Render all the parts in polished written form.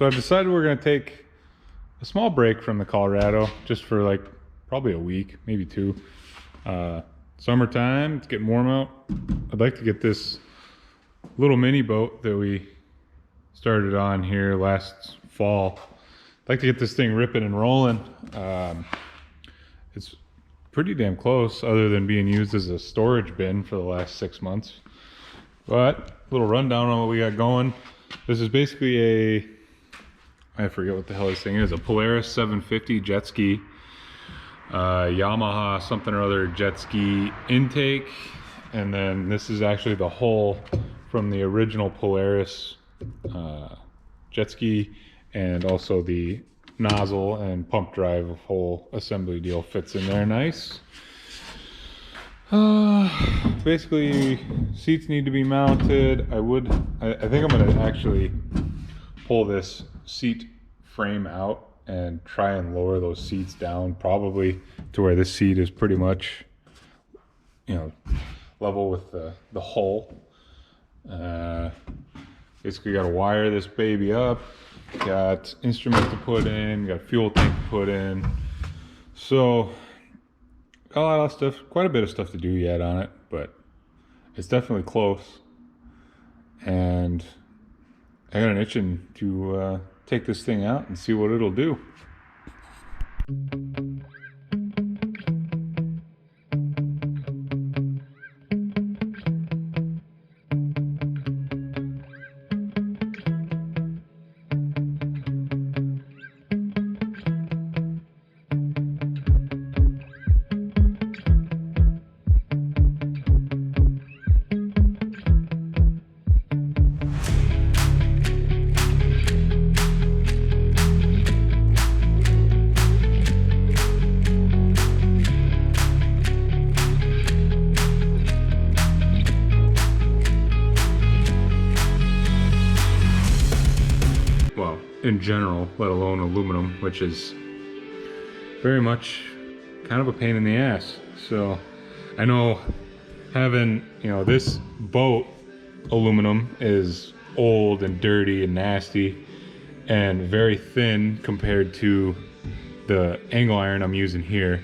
So I've decided we're going to take a small break from the Colorado just for like probably a week, maybe two. Summertime, it's getting warm out. I'd like to get this little mini boat that we started on here last fall. I'd like to get this thing ripping and rolling. It's pretty damn close, other than being used as a storage bin for the last 6 months. But a little rundown on what we got going. This is basically I forget what the hell this thing is, a Polaris 750 jet ski, Yamaha something or other jet ski intake, and then this is actually the hull from the original Polaris jet ski, and also the nozzle and pump drive whole assembly deal fits in there nice. Basically seats need to be mounted. I think I'm gonna actually pull this seat frame out and try and lower those seats down, probably to where this seat is pretty much, you know, level with the hull. Basically got to wire this baby up, got instruments to put in, got fuel tank to put in, so got a lot of stuff, quite a bit of stuff to do yet on it, but it's definitely close, and I got an itching to take this thing out and see what it'll do. In general, let alone aluminum, which is very much kind of a pain in the ass. So I know having, you know, this boat aluminum is old and dirty and nasty and very thin compared to the angle iron I'm using here,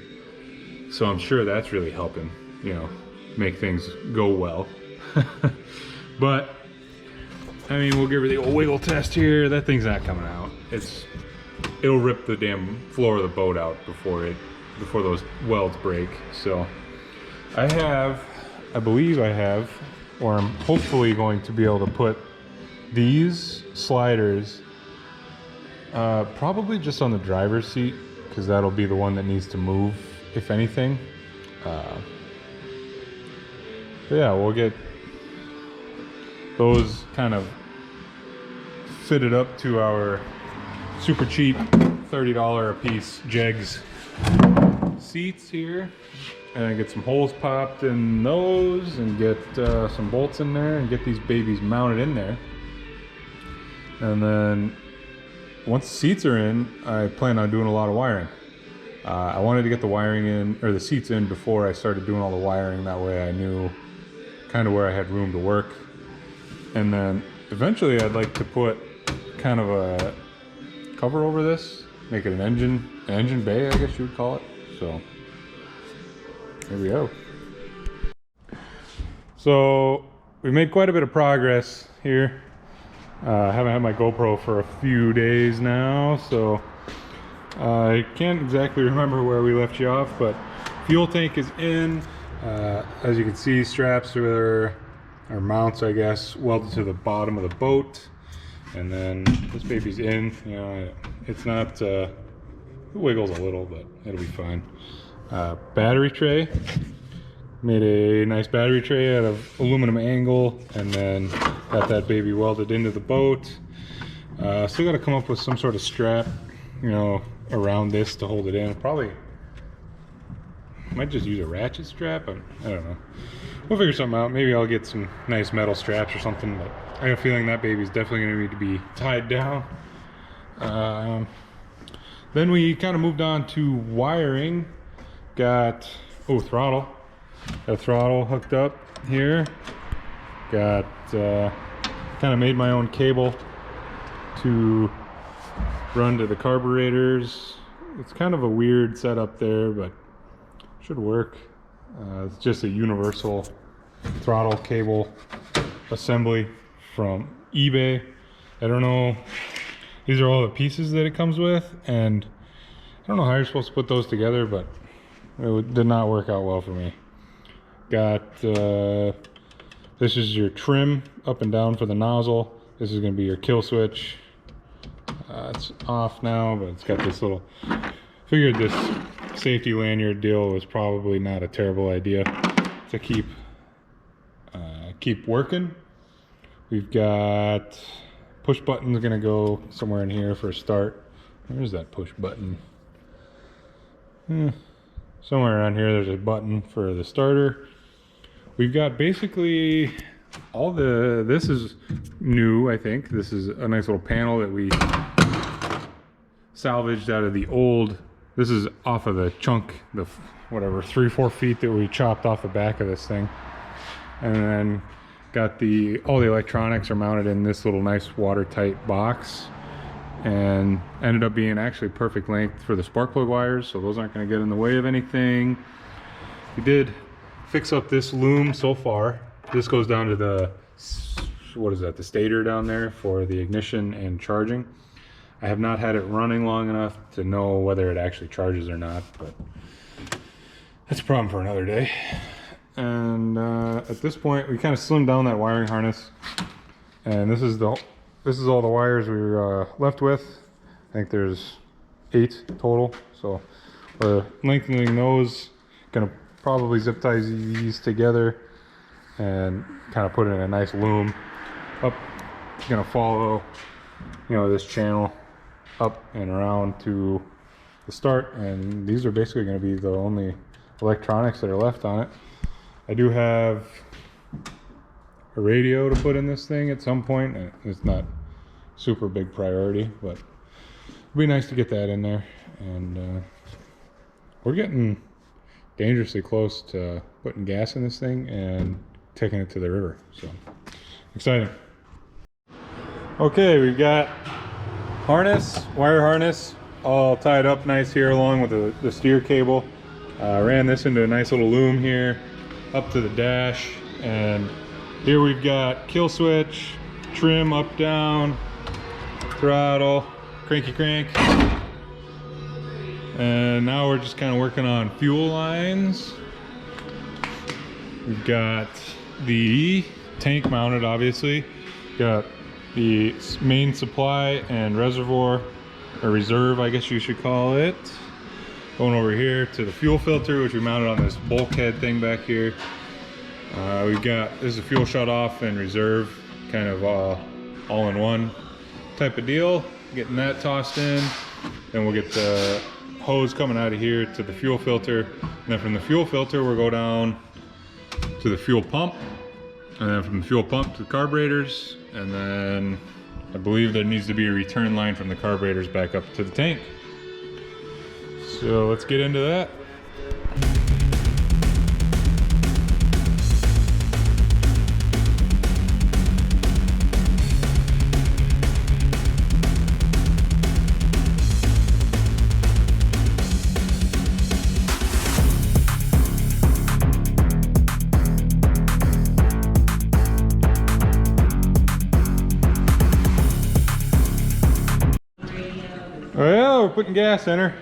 so I'm sure that's really helping, you know, make things go well. But I mean, we'll give her the old wiggle test here. That thing's not coming out. It'll rip the damn floor of the boat out before those welds break. So I believe I have, or I'm hopefully going to be able to put these sliders probably just on the driver's seat, because that'll be the one that needs to move, if anything. But yeah, we'll get those kind of fitted up to our super cheap $30 a piece Jegs seats here, and get some holes popped in those, and get some bolts in there, and get these babies mounted in there. And then once the seats are in, I plan on doing a lot of wiring. I wanted to get the wiring in, or the seats in, before I started doing all the wiring. That way I knew kind of where I had room to work. And then eventually I'd like to put kind of a cover over this, make it an engine bay, I guess you would call it. So here we go. So we made quite a bit of progress here. I haven't had my GoPro for a few days now, so I can't exactly remember where we left you off, but fuel tank is in. As you can see, straps are or mounts, I guess, welded to the bottom of the boat, and then this baby's in. You know, it's not it wiggles a little, but it'll be fine. Battery tray, made a nice battery tray out of aluminum angle, and then got that baby welded into the boat. Still got to come up with some sort of strap, you know, around this to hold it in. Probably might just use a ratchet strap. I don't know. We'll figure something out. Maybe I'll get some nice metal straps or something, but I have a feeling that baby's definitely going to need to be tied down. Then we kind of moved on to wiring. Got throttle. Got a throttle hooked up here. Got kind of made my own cable to run to the carburetors. It's kind of a weird setup there, but should work. It's just a universal throttle cable assembly from eBay. I don't know, these are all the pieces that it comes with, and I don't know how you're supposed to put those together, but it did not work out well for me. Got this is your trim up and down for the nozzle. This is going to be your kill switch. It's off now, but it's got this little, figured this safety lanyard deal was probably not a terrible idea to keep working. We've got push buttons gonna go somewhere in here for a start. Where's that push button? Somewhere around here there's a button for the starter. We've got basically all this is new, I think. This is a nice little panel that we salvaged out of the old, this is off of the chunk, the whatever 3-4 feet that we chopped off the back of this thing. And then got all the electronics are mounted in this little nice watertight box, and ended up being actually perfect length for the spark plug wires, so those aren't going to get in the way of anything. We did fix up this loom so far. This goes down to the, what is that, the stator down there for the ignition and charging. I have not had it running long enough to know whether it actually charges or not, but that's a problem for another day. And at this point we kind of slimmed down that wiring harness, and this is all the wires we were left with. I think there's 8 total, so we're lengthening those. Gonna probably zip tie these together and kind of put it in a nice loom up. Gonna follow, you know, this channel up and around to the start, and these are basically going to be the only electronics that are left on it. I do have a radio to put in this thing at some point. It's not super big priority, but it'd be nice to get that in there. And we're getting dangerously close to putting gas in this thing and taking it to the river, so exciting. Okay, we've got wire harness all tied up nice here along with the steer cable. Ran this into a nice little loom here up to the dash, and here we've got kill switch, trim up down, throttle, cranky crank, and now we're just kind of working on fuel lines. We've got the tank mounted, obviously. Got the main supply and reservoir, or reserve I guess you should call it, going over here to the fuel filter, which we mounted on this bulkhead thing back here. We've got, this is a fuel shut off and reserve, kind of all in one type of deal. Getting that tossed in, then we'll get the hose coming out of here to the fuel filter, and then from the fuel filter we'll go down to the fuel pump, and then from the fuel pump to the carburetors, and then I believe there needs to be a return line from the carburetors back up to the tank. So let's get into that. Well, we're putting gas in her.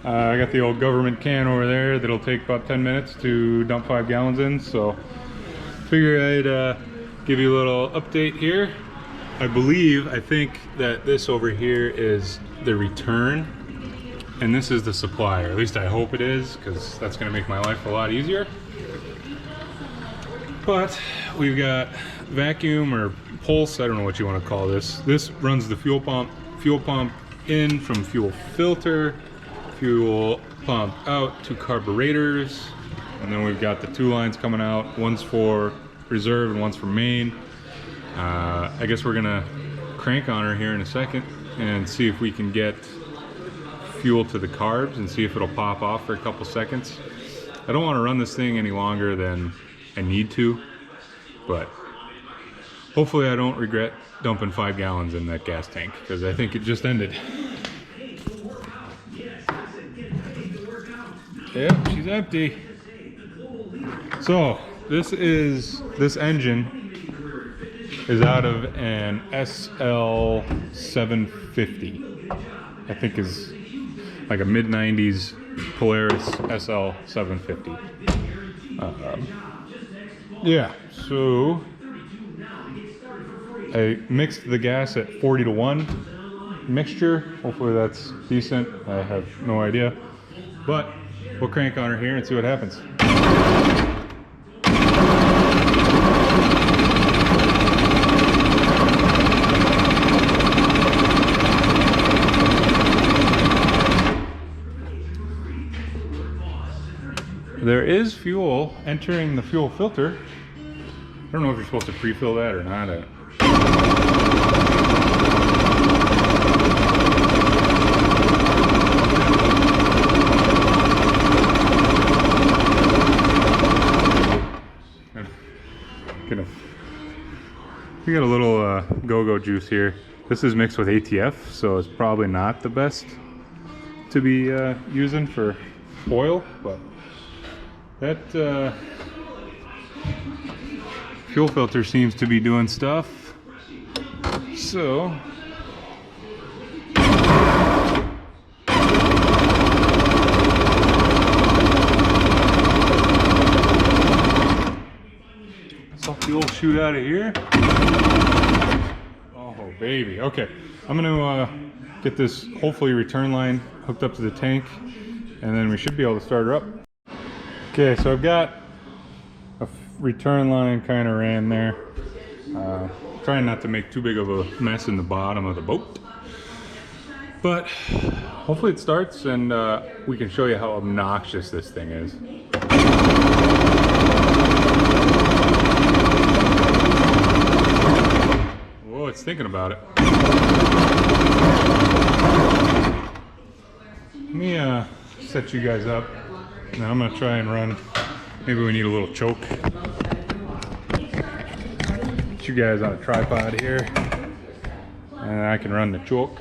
I got the old government can over there that'll take about 10 minutes to dump 5 gallons in, so figure I'd give you a little update here. I think that this over here is the return and this is the supply, or at least I hope it is, because that's going to make my life a lot easier. But we've got vacuum or pulse, I don't know what you want to call this. This runs the fuel pump in from fuel filter, fuel pump out to carburetors, and then we've got the 2 lines coming out. One's for reserve and one's for main. I guess we're gonna crank on her here in a second and see if we can get fuel to the carbs and see if it'll pop off for a couple seconds. I don't want to run this thing any longer than I need to, but Hopefully I don't regret dumping 5 gallons in that gas tank, because I think it just ended. Yep, she's empty. So this engine is out of an SL 750. I think is like a mid-90s Polaris SL 750. Yeah, so I mixed the gas at 40-to-1 mixture. Hopefully that's decent. I have no idea, but we'll crank on her here and see what happens. There is fuel entering the fuel filter. I don't know if you're supposed to pre-fill that or not. We got a little go-go juice here. This is mixed with ATF, so it's probably not the best to be using for oil, but that fuel filter seems to be doing stuff. So saw fuel shoot out of here. Oh baby. Okay, I'm gonna get this hopefully return line hooked up to the tank, and then we should be able to start her up. Okay, so I've got a return line kind of ran there. Trying not to make too big of a mess in the bottom of the boat. But hopefully it starts, and we can show you how obnoxious this thing is. Whoa, it's thinking about it. Let me set you guys up. Now I'm gonna try and run. Maybe we need a little choke. Get you guys on a tripod here, and I can run the choke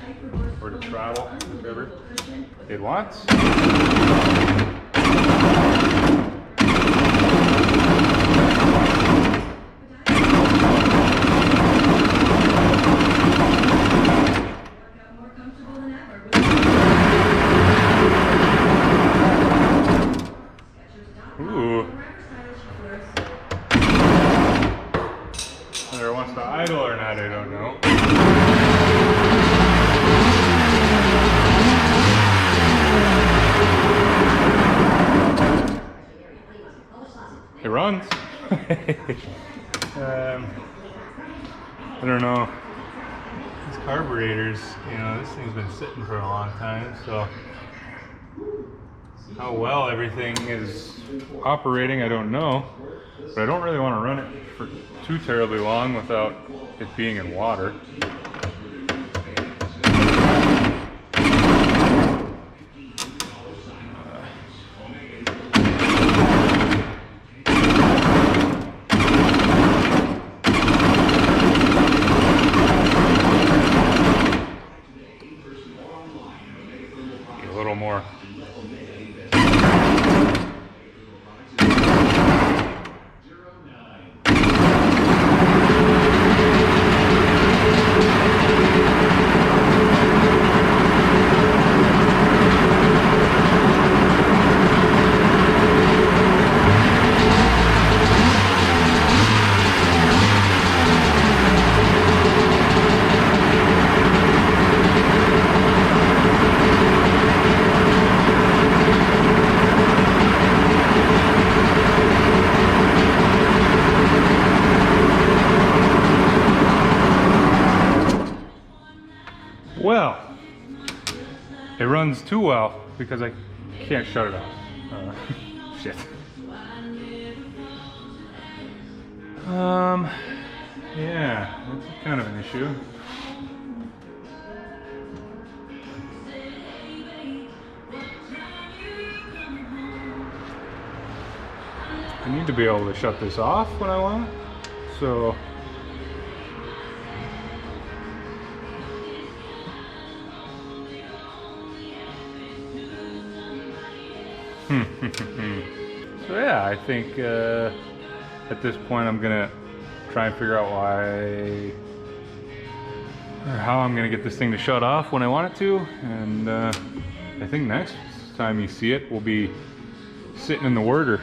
or the throttle, whichever it wants. Whether it wants to idle or not, I don't know. It runs. I don't know. These carburetors, you know, this thing's been sitting for a long time, so how well everything is operating, I don't know. But I don't really want to run it for too terribly long without it being in water. Get a little more. Well, it runs too well because I can't shut it off. Shit. Yeah, that's kind of an issue. I need to be able to shut this off when I want, so So yeah, I think at this point I'm gonna try and figure out how I'm gonna get this thing to shut off when I want it to, and I think next time you see it, we'll be sitting in the worder.